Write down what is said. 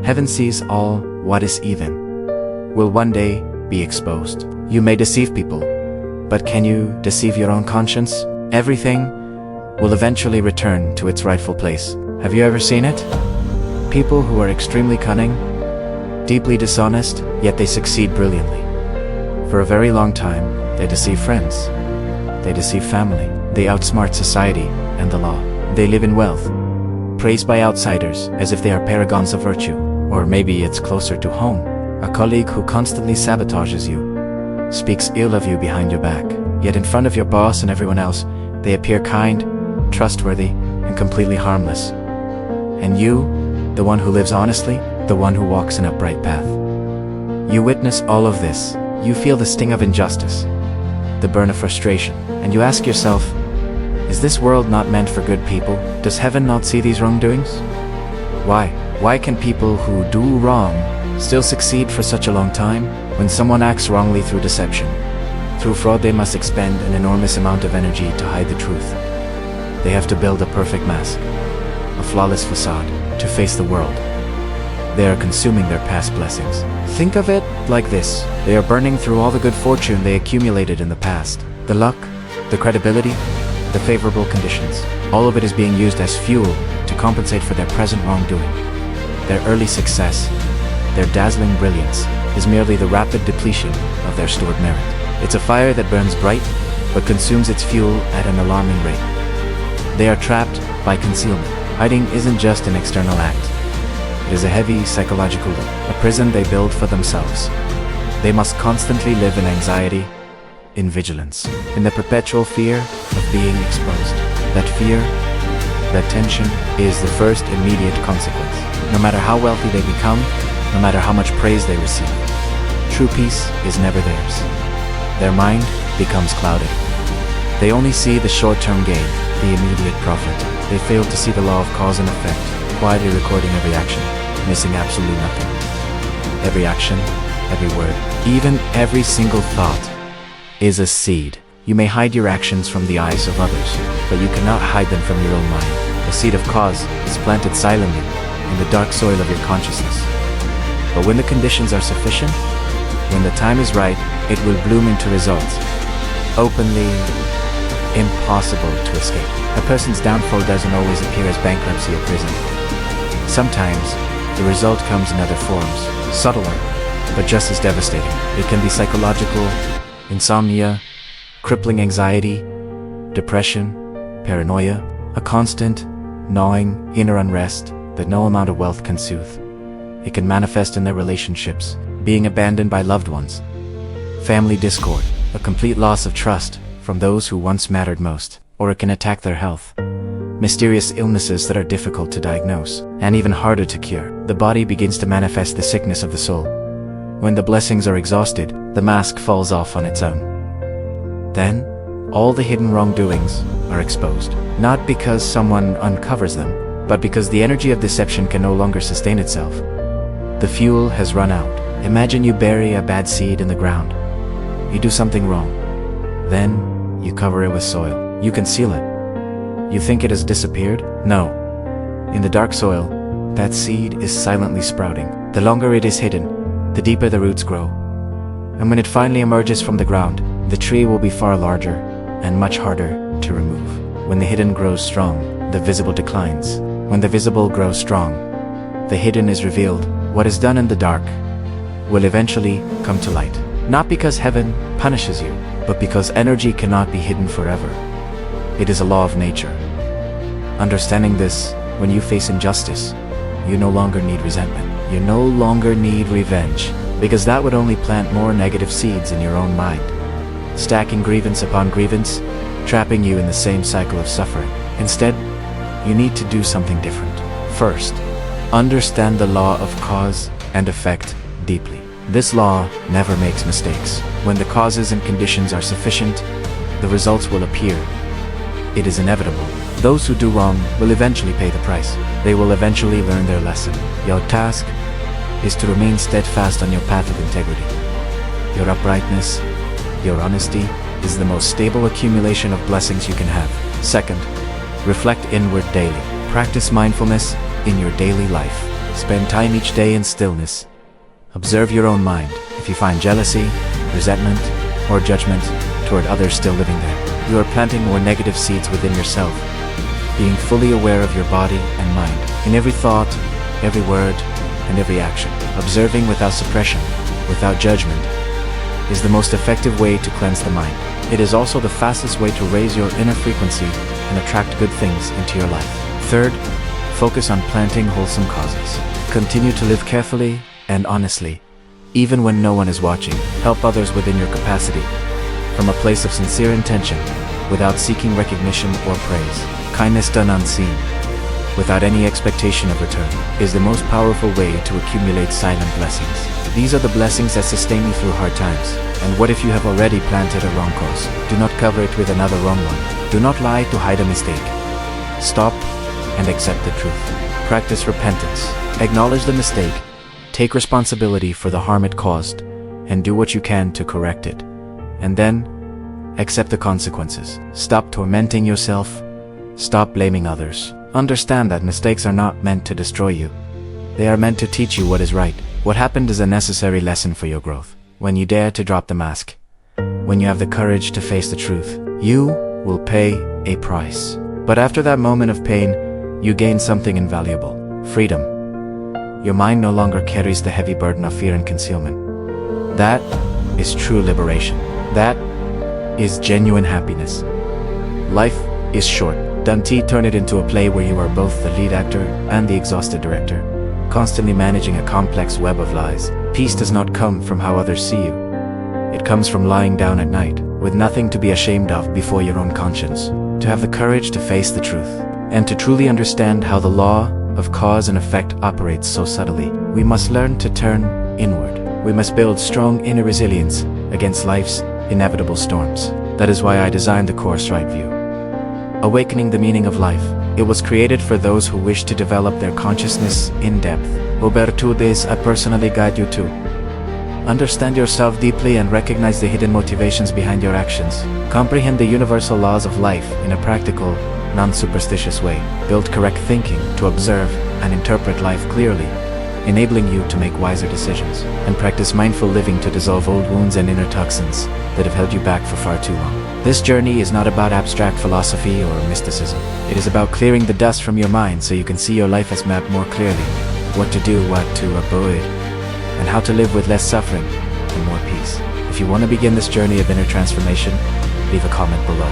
Heaven sees all what is even, will one day be exposed. You may deceive people, but can you deceive your own conscience? Everything will eventually return to its rightful place. Have you ever seen it? People who are extremely cunning, deeply dishonest, yet they succeed brilliantly. For a very long time, they deceive friends. They deceive family. They outsmart society and the law. They live in wealth, praised by outsiders as if they are paragons of virtue. Or maybe it's closer to home. A colleague who constantly sabotages you, speaks ill of you behind your back, yet in front of your boss and everyone else, they appear kind, trustworthy, and completely harmless. And you, the one who lives honestly, the one who walks an upright path. You witness all of this. You feel the sting of injustice, the burn of frustration, and you ask yourself, is this world not meant for good people? Does heaven not see these wrongdoings? Why? Why can people who do wrong still succeed for such a long time? When someone acts wrongly through deception, through fraud, they must expend an enormous amount of energy to hide the truth. They have to build a perfect mask, a flawless facade, to face the world. They are consuming their past blessings. Think of it like this. They are burning through all the good fortune they accumulated in the past. The luck, the credibility, the favorable conditions. All of it is being used as fuel to compensate for their present wrongdoing. Their early success, their dazzling brilliance, is merely the rapid depletion of their stored merit. It's a fire that burns bright, but consumes its fuel at an alarming rate. They are trapped by concealment. Hiding isn't just an external act. It is a heavy psychological loop, a prison they build for themselves. They must constantly live in anxiety, in vigilance, in the perpetual fear of being exposed. That fear, that tension, is the first immediate consequence. No matter how wealthy they become, no matter how much praise they receive, true peace is never theirs. Their mind becomes clouded. They only see the short-term gain, the immediate profit. They fail to see the law of cause and effect, quietly recording every action, missing absolutely nothing. Every action, every word, even every single thought is a seed. You may hide your actions from the eyes of others, but you cannot hide them from your own mind. The seed of cause is planted silently in the dark soil of your consciousness. But when the conditions are sufficient, when the time is right, it will bloom into results, openly impossible to escape. A person's downfall doesn't always appear as bankruptcy or prison. Sometimes, the result comes in other forms, subtler, but just as devastating. It can be psychological, insomnia, crippling anxiety, depression, paranoia, a constant, gnawing, inner unrest that no amount of wealth can soothe. It can manifest in their relationships, being abandoned by loved ones, family discord, a complete loss of trust from those who once mattered most, or it can attack their health. Mysterious illnesses that are difficult to diagnose, and even harder to cure. The body begins to manifest the sickness of the soul. When the blessings are exhausted, the mask falls off on its own. Then, all the hidden wrongdoings are exposed. Not because someone uncovers them, but because the energy of deception can no longer sustain itself. The fuel has run out. Imagine you bury a bad seed in the ground. You do something wrong. Then, you cover it with soil. You conceal it. You think it has disappeared? No. In the dark soil, that seed is silently sprouting. The longer it is hidden, the deeper the roots grow. And when it finally emerges from the ground, the tree will be far larger and much harder to remove. When the hidden grows strong, the visible declines. When the visible grows strong, the hidden is revealed. What is done in the dark will eventually come to light. Not because heaven punishes you, but because energy cannot be hidden forever. It is a law of nature. Understanding this, when you face injustice, you no longer need resentment. You no longer need revenge, because that would only plant more negative seeds in your own mind, stacking grievance upon grievance, trapping you in the same cycle of suffering. Instead, you need to do something different. First, understand the law of cause and effect deeply. This law never makes mistakes. When the causes and conditions are sufficient, the results will appear. It is inevitable. Those who do wrong will eventually pay the price. They will eventually learn their lesson. Your task is to remain steadfast on your path of integrity. Your uprightness, your honesty, is the most stable accumulation of blessings you can have. Second, reflect inward daily. Practice mindfulness in your daily life. Spend time each day in stillness. Observe your own mind. If you find jealousy, resentment, or judgment toward others still living there, you are planting more negative seeds within yourself. Being fully aware of your body and mind, in every thought, every word, and every action. Observing without suppression, without judgment, is the most effective way to cleanse the mind. It is also the fastest way to raise your inner frequency and attract good things into your life. Third, focus on planting wholesome causes. Continue to live carefully and honestly, even when no one is watching. Help others within your capacity, from a place of sincere intention, without seeking recognition or praise. Kindness done unseen, without any expectation of return, is the most powerful way to accumulate silent blessings. These are the blessings that sustain you through hard times. And what if you have already planted a wrong cause? Do not cover it with another wrong one. Do not lie to hide a mistake. Stop and accept the truth. Practice repentance. Acknowledge the mistake. Take responsibility for the harm it caused, and do what you can to correct it. And then, accept the consequences. Stop tormenting yourself. Stop blaming others. Understand that mistakes are not meant to destroy you. They are meant to teach you what is right. What happened is a necessary lesson for your growth. When you dare to drop the mask, when you have the courage to face the truth, you will pay a price. But after that moment of pain, you gain something invaluable: freedom. Your mind no longer carries the heavy burden of fear and concealment. That is true liberation. That is genuine happiness. Life is short. Don't turn it into a play where you are both the lead actor and the exhausted director, constantly managing a complex web of lies. Peace does not come from how others see you. It comes from lying down at night, with nothing to be ashamed of before your own conscience. To have the courage to face the truth, and to truly understand how the law of cause and effect operates so subtly, we must learn to turn inward. We must build strong inner resilience against life's inevitable storms. That is why I designed the course Right View. Awakening the Meaning of Life. It was created for those who wish to develop their consciousness in depth. Over 2 days, I personally guide you to understand yourself deeply and recognize the hidden motivations behind your actions. Comprehend the universal laws of life in a practical, non-superstitious way. Build correct thinking to observe and interpret life clearly, enabling you to make wiser decisions. And practice mindful living to dissolve old wounds and inner toxins that have held you back for far too long. This journey is not about abstract philosophy or mysticism. It is about clearing the dust from your mind so you can see your life as mapped more clearly. What to do, what to avoid, and how to live with less suffering and more peace. If you want to begin this journey of inner transformation, leave a comment below.